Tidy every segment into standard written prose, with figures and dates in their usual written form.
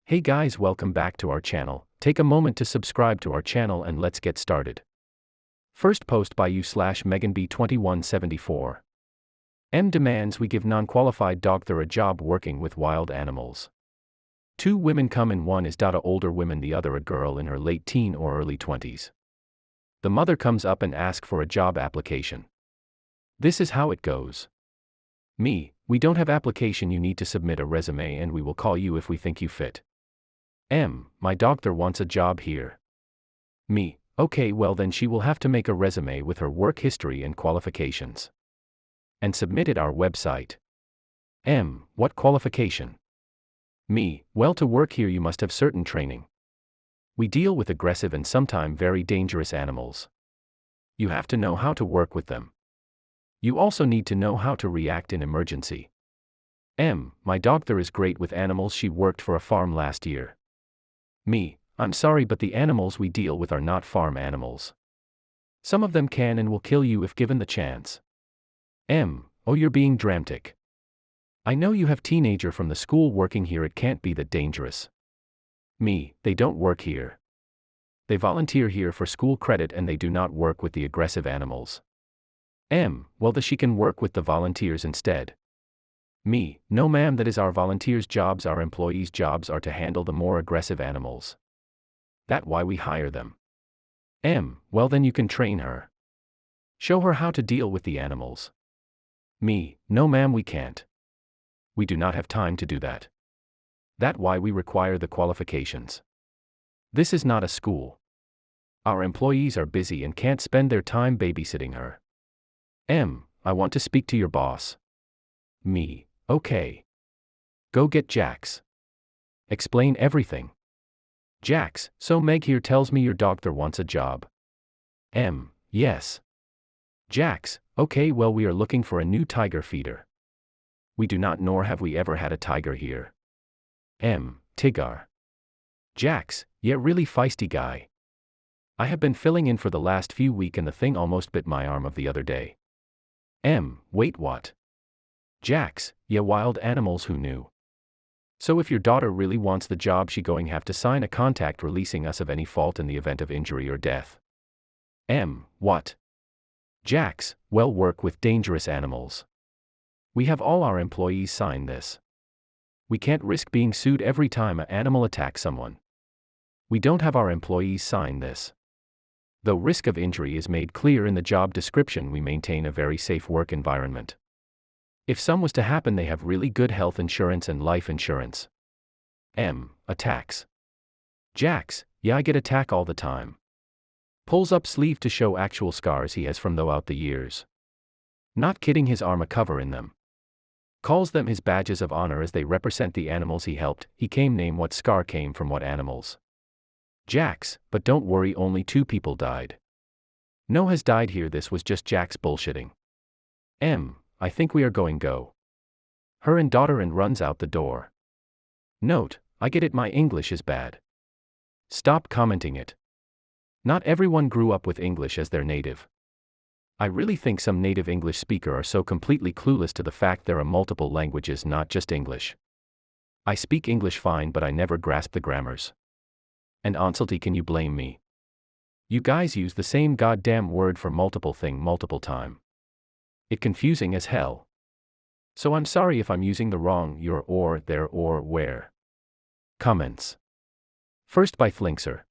Hey guys, welcome back to our channel. Take a moment to subscribe to our channel and let's get started. First post by you/MeganB2174. M demands we give non-qualified daugther a job working with wild animals. Two women come in, one is a older woman, the other a girl in her late teen or early 20s. The mother comes up and asks for a job application. This is how it goes. Me, we don't have application, you need to submit a resume and we will call you if we think you fit. M, my daugther wants a job here. Me, okay, well then she will have to make a resume with her work history and qualifications. And submit it our website. M, what qualification? Me, well to work here you must have certain training. We deal with aggressive and sometimes very dangerous animals. You have to know how to work with them. You also need to know how to react in emergency. M, my daugther is great with animals, she worked for a farm last year. Me, I'm sorry but the animals we deal with are not farm animals. Some of them can and will kill you if given the chance. M, oh you're being dramatic. I know you have teenager from the school working here, it can't be that dangerous. Me, they don't work here. They volunteer here for school credit and they do not work with the aggressive animals. M, well she can work with the volunteers instead. Me, no ma'am, that is our volunteers' jobs, our employees' jobs are to handle the more aggressive animals. That's why we hire them. M, well then you can train her. Show her how to deal with the animals. Me, no ma'am, we can't. We do not have time to do that. That's why we require the qualifications. This is not a school. Our employees are busy and can't spend their time babysitting her. M, I want to speak to your boss. Me, okay. Go get Jax. Explain everything. Jax, so Meg here tells me your daugther wants a job. M, yes. Jax, okay, well we are looking for a new tiger feeder. We do not nor have we ever had a tiger here. M, Tigar. Jax, yeah, really feisty guy. I have been filling in for the last few weeks and the thing almost bit my arm of the other day. M, wait, what? Jax, yeah, wild animals, who knew? So if your daughter really wants the job she going have to sign a contract releasing us of any fault in the event of injury or death. M, what? Jax, well work with dangerous animals. We have all our employees sign this. We can't risk being sued every time an animal attacks someone. We don't have our employees sign this. Though risk of injury is made clear in the job description, we maintain a very safe work environment. If some was to happen, they have really good health insurance and life insurance. M, attacks. Jax, yeah, I get attack all the time. Pulls up sleeve to show actual scars he has from throughout the years. Not kidding, his arm a cover in them. Calls them his badges of honor as they represent the animals he helped. He came name what scar came from what animals. Jax, but don't worry, only 2 people died. No has died here, this was just Jax bullshitting. M, I think we are going go. Her and daughter and runs out the door. Note, I get it, my English is bad. Stop commenting it. Not everyone grew up with English as their native. I really think some native English speaker are so completely clueless to the fact there are multiple languages, not just English. I speak English fine but I never grasp the grammars. And honestly, can you blame me? You guys use the same goddamn word for multiple thing multiple time. It confusing as hell. So I'm sorry if I'm using the wrong your or there or where. Comments. First by Flinkser.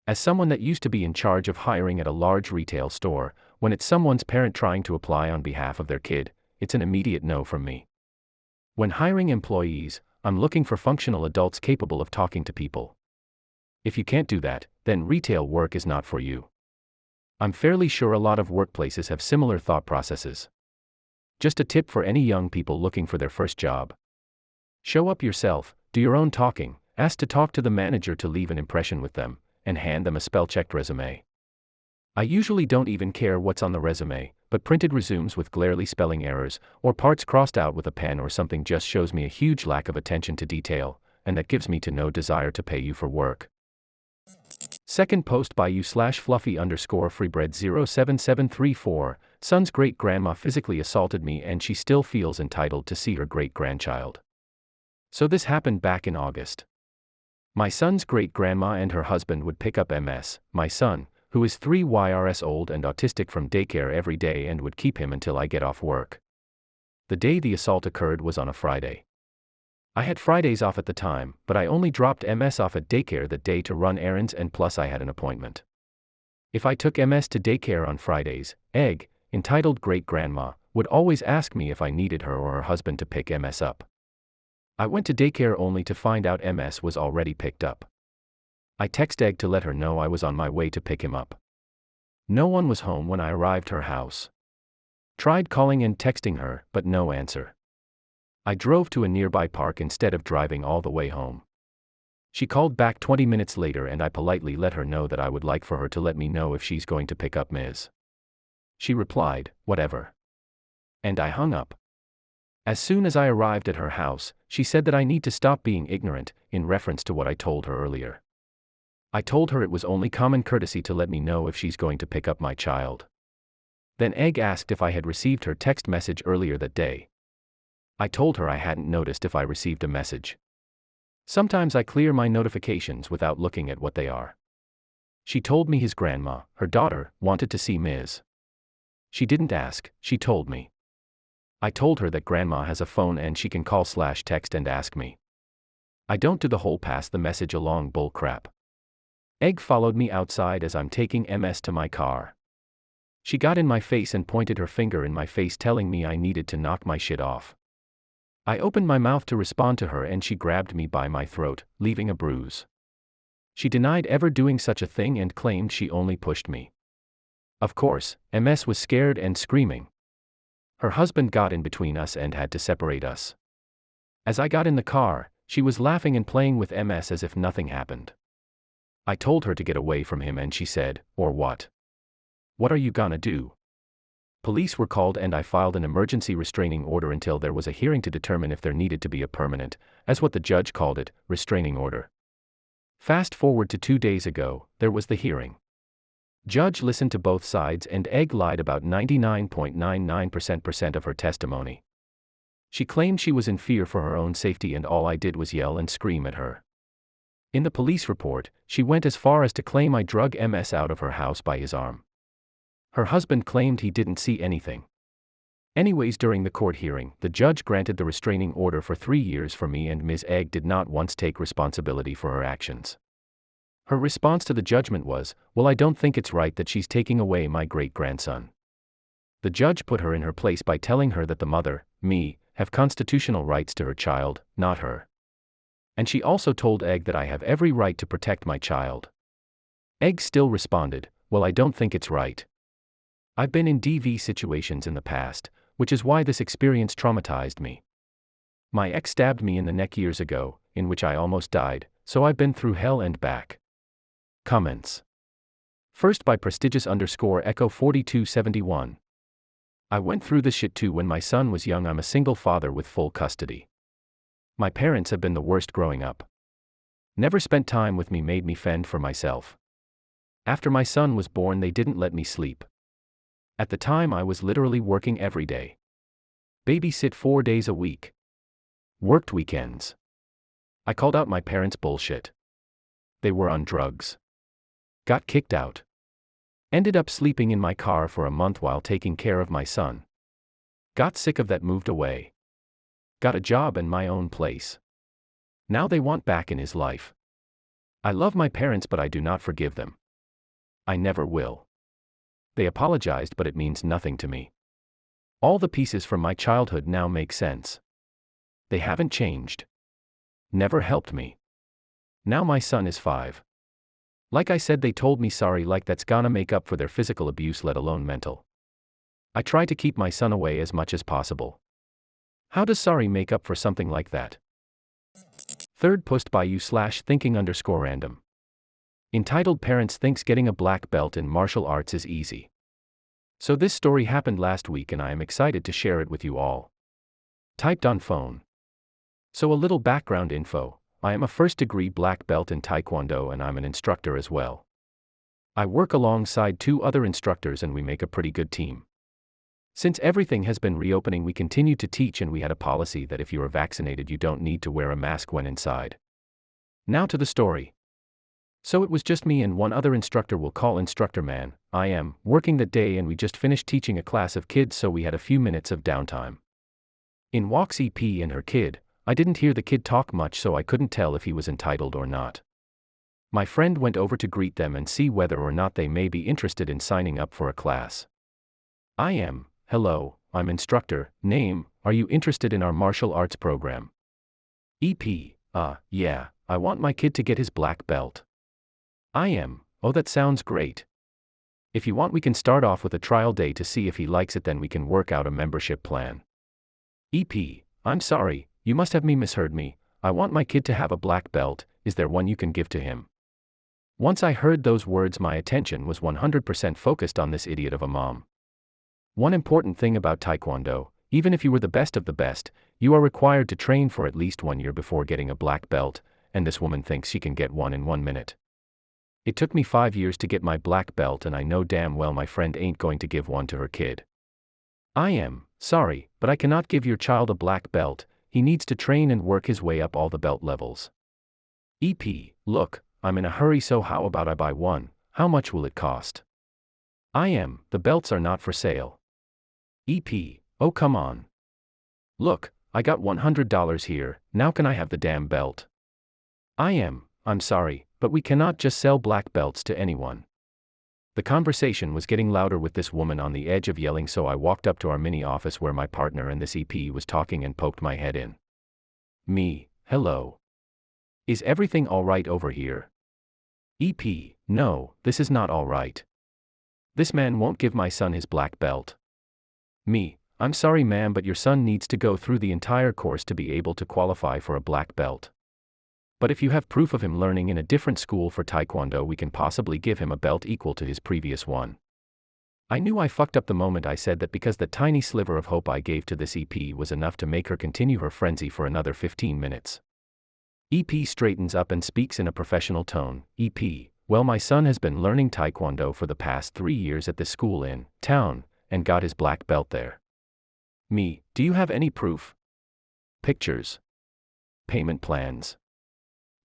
As someone that used to be in charge of hiring at a large retail store, when it's someone's parent trying to apply on behalf of their kid, it's an immediate no from me. When hiring employees, I'm looking for functional adults capable of talking to people. If you can't do that, then retail work is not for you. I'm fairly sure a lot of workplaces have similar thought processes. Just a tip for any young people looking for their first job. Show up yourself, do your own talking, ask to talk to the manager to leave an impression with them, and hand them a spell-checked resume. I usually don't even care what's on the resume, but printed resumes with glaring spelling errors, or parts crossed out with a pen or something just shows me a huge lack of attention to detail, and that gives me to no desire to pay you for work. Second post by you/fluffy_freebread07734, son's great-grandma physically assaulted me and she still feels entitled to see her great-grandchild. So this happened back in August. My son's great-grandma and her husband would pick up MS, my son, who is 3 years old and autistic, from daycare every day and would keep him until I get off work. The day the assault occurred was on a Friday. I had Fridays off at the time, but I only dropped MS off at daycare that day to run errands, and plus I had an appointment. If I took MS to daycare on Fridays, Egg, entitled great-grandma, would always ask me if I needed her or her husband to pick MS up. I went to daycare only to find out MS was already picked up. I text Egg to let her know I was on my way to pick him up. No one was home when I arrived her house. Tried calling and texting her, but no answer. I drove to a nearby park instead of driving all the way home. She called back 20 minutes later and I politely let her know that I would like for her to let me know if she's going to pick up Ms. She replied, "Whatever." And I hung up. As soon as I arrived at her house, she said that I need to stop being ignorant, in reference to what I told her earlier. I told her it was only common courtesy to let me know if she's going to pick up my child. Then Egg asked if I had received her text message earlier that day. I told her I hadn't noticed if I received a message. Sometimes I clear my notifications without looking at what they are. She told me his grandma, her daughter, wanted to see Ms. She didn't ask, she told me. I told her that grandma has a phone and she can call/text and ask me. I don't do the whole pass the message along bull crap. Egg followed me outside as I'm taking MS to my car. She got in my face and pointed her finger in my face, telling me I needed to knock my shit off. I opened my mouth to respond to her and she grabbed me by my throat, leaving a bruise. She denied ever doing such a thing and claimed she only pushed me. Of course, MS was scared and screaming. Her husband got in between us and had to separate us. As I got in the car, she was laughing and playing with MS as if nothing happened. I told her to get away from him and she said, "Or what? What are you gonna do?" Police were called and I filed an emergency restraining order until there was a hearing to determine if there needed to be a permanent, as what the judge called it, restraining order. Fast forward to 2 days ago, there was the hearing. Judge listened to both sides and Egg lied about 99.99% of her testimony. She claimed she was in fear for her own safety and all I did was yell and scream at her. In the police report, she went as far as to claim I drug MS out of her house by his arm. Her husband claimed he didn't see anything. Anyways, during the court hearing, the judge granted the restraining order for 3 years for me and Ms. Egg did not once take responsibility for her actions. Her response to the judgment was, "Well, I don't think it's right that she's taking away my great-grandson." The judge put her in her place by telling her that the mother, me, have constitutional rights to her child, not her. And she also told Egg that I have every right to protect my child. Egg still responded, "Well, I don't think it's right. I've been in DV situations in the past, which is why this experience traumatized me. My ex stabbed me in the neck years ago, in which I almost died, so I've been through hell and back." Comments. First by prestigious_Echo 4271. I went through this shit too when my son was young. I'm a single father with full custody. My parents have been the worst growing up. Never spent time with me, made me fend for myself. After my son was born, they didn't let me sleep. At the time I was literally working every day. Babysit 4 days a week. Worked weekends. I called out my parents' bullshit. They were on drugs. Got kicked out. Ended up sleeping in my car for a month while taking care of my son. Got sick of that, moved away. Got a job and my own place. Now they want back in his life. I love my parents but I do not forgive them. I never will. They apologized but it means nothing to me. All the pieces from my childhood now make sense. They haven't changed. Never helped me. Now my son is 5. Like I said, they told me sorry, like that's gonna make up for their physical abuse, let alone mental. I try to keep my son away as much as possible. How does sorry make up for something like that? Third post by you/thinking_random. Entitled Parents Thinks Getting a Black Belt in Martial Arts is Easy. So this story happened last week and I am excited to share it with you all. Typed on phone. So a little background info. I am a first-degree black belt in Taekwondo and I'm an instructor as well. I work alongside 2 other instructors and we make a pretty good team. Since everything has been reopening, we continue to teach and we had a policy that if you are vaccinated you don't need to wear a mask when inside. Now to the story. So it was just me and one other instructor we'll call Instructor Man, I am, working that day, and we just finished teaching a class of kids, so we had a few minutes of downtime. In walks EP and her kid. I didn't hear the kid talk much, so I couldn't tell if he was entitled or not. My friend went over to greet them and see whether or not they may be interested in signing up for a class. I am, hello, I'm instructor, name, are you interested in our martial arts program? EP, yeah, I want my kid to get his black belt. I am, oh, that sounds great. If you want, we can start off with a trial day to see if he likes it, then we can work out a membership plan. EP, I'm sorry, you must have misheard me. I want my kid to have a black belt. Is there one you can give to him? Once I heard those words, my attention was 100% focused on this idiot of a mom. One important thing about Taekwondo, even if you were the best of the best, you are required to train for at least 1 year before getting a black belt, and this woman thinks she can get one in 1 minute. It took me 5 years to get my black belt, and I know damn well my friend ain't going to give one to her kid. I am, sorry, but I cannot give your child a black belt. He needs to train and work his way up all the belt levels. EP, look, I'm in a hurry, so how about I buy one? How much will it cost? I am, the belts are not for sale. EP, oh come on. Look, I got $100 here, now can I have the damn belt? I am, I'm sorry, but we cannot just sell black belts to anyone. The conversation was getting louder with this woman on the edge of yelling, so I walked up to our mini office where my partner and this EP was talking and poked my head in. Me, hello. Is everything alright over here? EP, no, this is not alright. This man won't give my son his black belt. Me, I'm sorry ma'am, but your son needs to go through the entire course to be able to qualify for a black belt. But if you have proof of him learning in a different school for Taekwondo, we can possibly give him a belt equal to his previous one. I knew I fucked up the moment I said that, because the tiny sliver of hope I gave to this EP was enough to make her continue her frenzy for another 15 minutes. EP straightens up and speaks in a professional tone. EP, well, my son has been learning Taekwondo for the past 3 years at this school in town, and got his black belt there. Me, do you have any proof? Pictures? Payment plans?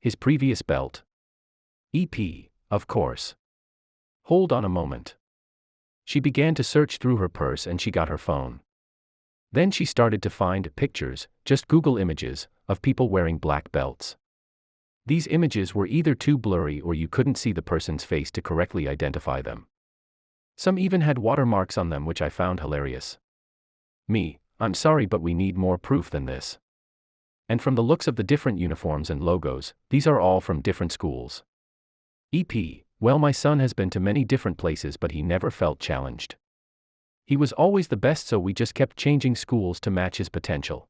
His previous belt? EP, of course. Hold on a moment. She began to search through her purse and she got her phone. Then she started to find pictures, just Google images, of people wearing black belts. These images were either too blurry or you couldn't see the person's face to correctly identify them. Some even had watermarks on them, which I found hilarious. Me, I'm sorry, but we need more proof than this. And from the looks of the different uniforms and logos, these are all from different schools. EP, well, my son has been to many different places, but he never felt challenged. He was always the best, so we just kept changing schools to match his potential.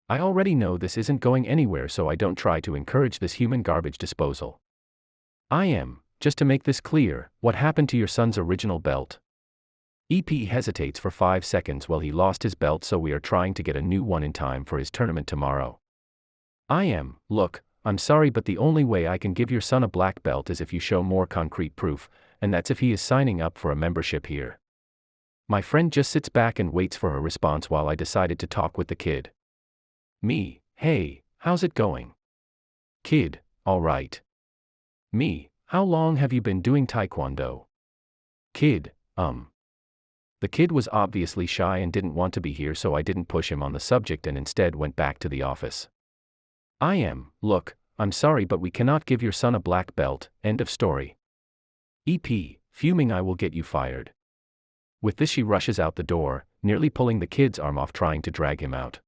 I already know this isn't going anywhere, so I don't try to encourage this human garbage disposal. I am, just to make this clear, what happened to your son's original belt? EP hesitates for 5 seconds. Well, he lost his belt, so we are trying to get a new one in time for his tournament tomorrow. I am, look, I'm sorry, but the only way I can give your son a black belt is if you show more concrete proof, and that's if he is signing up for a membership here. My friend just sits back and waits for her response while I decided to talk with the kid. Me, hey, how's it going? Kid, all right. Me, how long have you been doing Taekwondo? Kid, The kid was obviously shy and didn't want to be here, so I didn't push him on the subject and instead went back to the office. I am, look, I'm sorry, but we cannot give your son a black belt, end of story. EP, fuming, I will get you fired. With this she rushes out the door, nearly pulling the kid's arm off, trying to drag him out.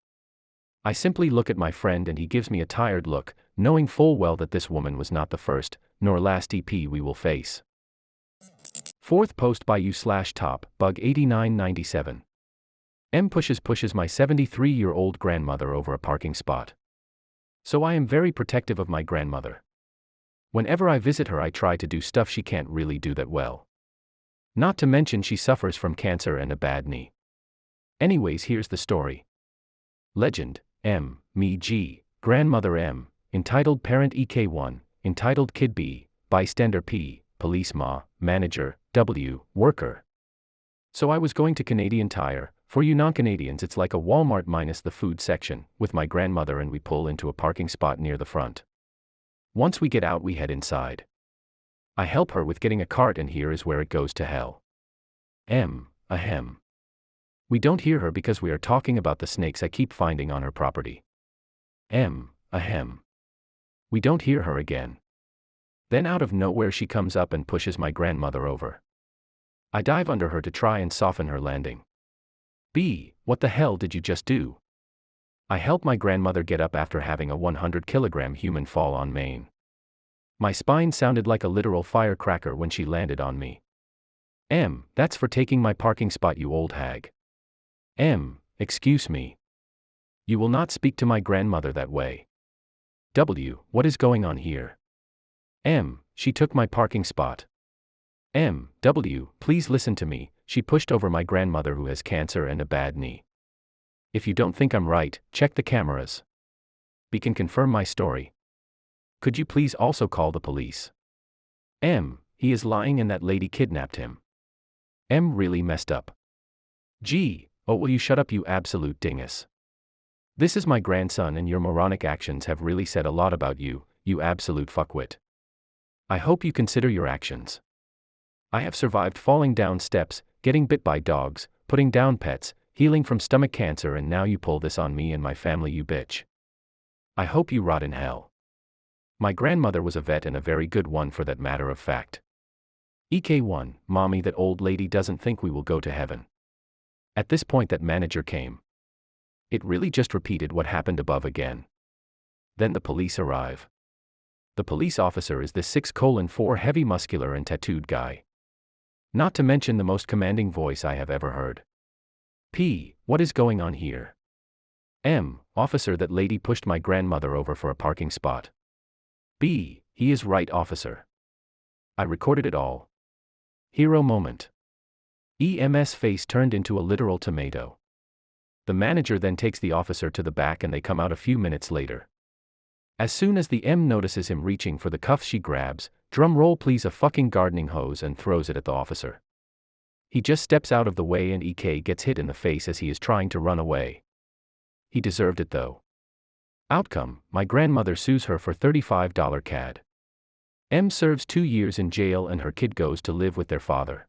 I simply look at my friend and he gives me a tired look, knowing full well that this woman was not the first, nor last EP we will face. Fourth post by u/top, bug 8997. M pushes my 73-year-old grandmother over a parking spot. So I am very protective of my grandmother. Whenever I visit her, I try to do stuff she can't really do that well. Not to mention she suffers from cancer and a bad knee. Anyways, here's the story. Legend, M, me G, grandmother M, entitled parent EK1, entitled kid B, bystander P, police Ma, manager, W, worker. So I was going to Canadian Tire. For you non-Canadians, it's like a Walmart minus the food section, with my grandmother, and we pull into a parking spot near the front. Once we get out, we head inside. I help her with getting a cart, and here is where it goes to hell. M. Ahem. We don't hear her because we are talking about the snakes I keep finding on her property. M. Ahem. We don't hear her again. Then out of nowhere she comes up and pushes my grandmother over. I dive under her to try and soften her landing. B. What the hell did you just do? I help my grandmother get up after having a 100-kilogram human fall on Maine. My spine sounded like a literal firecracker when she landed on me. M. That's for taking my parking spot, you old hag. M. Excuse me. You will not speak to my grandmother that way. W. What is going on here? M. She took my parking spot. M. W. Please listen to me. She pushed over my grandmother who has cancer and a bad knee. If you don't think I'm right, check the cameras. B. Can confirm my story. Could you please also call the police? M. He is lying and that lady kidnapped him. M. Really messed up. G. Oh, will you shut up, you absolute dingus. This is my grandson and your moronic actions have really said a lot about you, you absolute fuckwit. I hope you consider your actions. I have survived falling down steps, getting bit by dogs, putting down pets, healing from stomach cancer, and now you pull this on me and my family, you bitch. I hope you rot in hell. My grandmother was a vet, and a very good one for that matter of fact. EK1, Mommy, that old lady doesn't think we will go to heaven. At this point that manager came. It really just repeated what happened above again. Then the police arrive. The police officer is this 6'4" heavy, muscular and tattooed guy. Not to mention the most commanding voice I have ever heard. P. What is going on here? M. Officer, that lady pushed my grandmother over for a parking spot. B. He is right, officer. I recorded it all. Hero moment. EM's face turned into a literal tomato. The manager then takes the officer to the back and they come out a few minutes later. As soon as the M notices him reaching for the cuffs, she grabs, drum roll please, a fucking gardening hose and throws it at the officer. He just steps out of the way and EK gets hit in the face as he is trying to run away. He deserved it though. Outcome, my grandmother sues her for $35 CAD. M serves 2 years in jail and her kid goes to live with their father.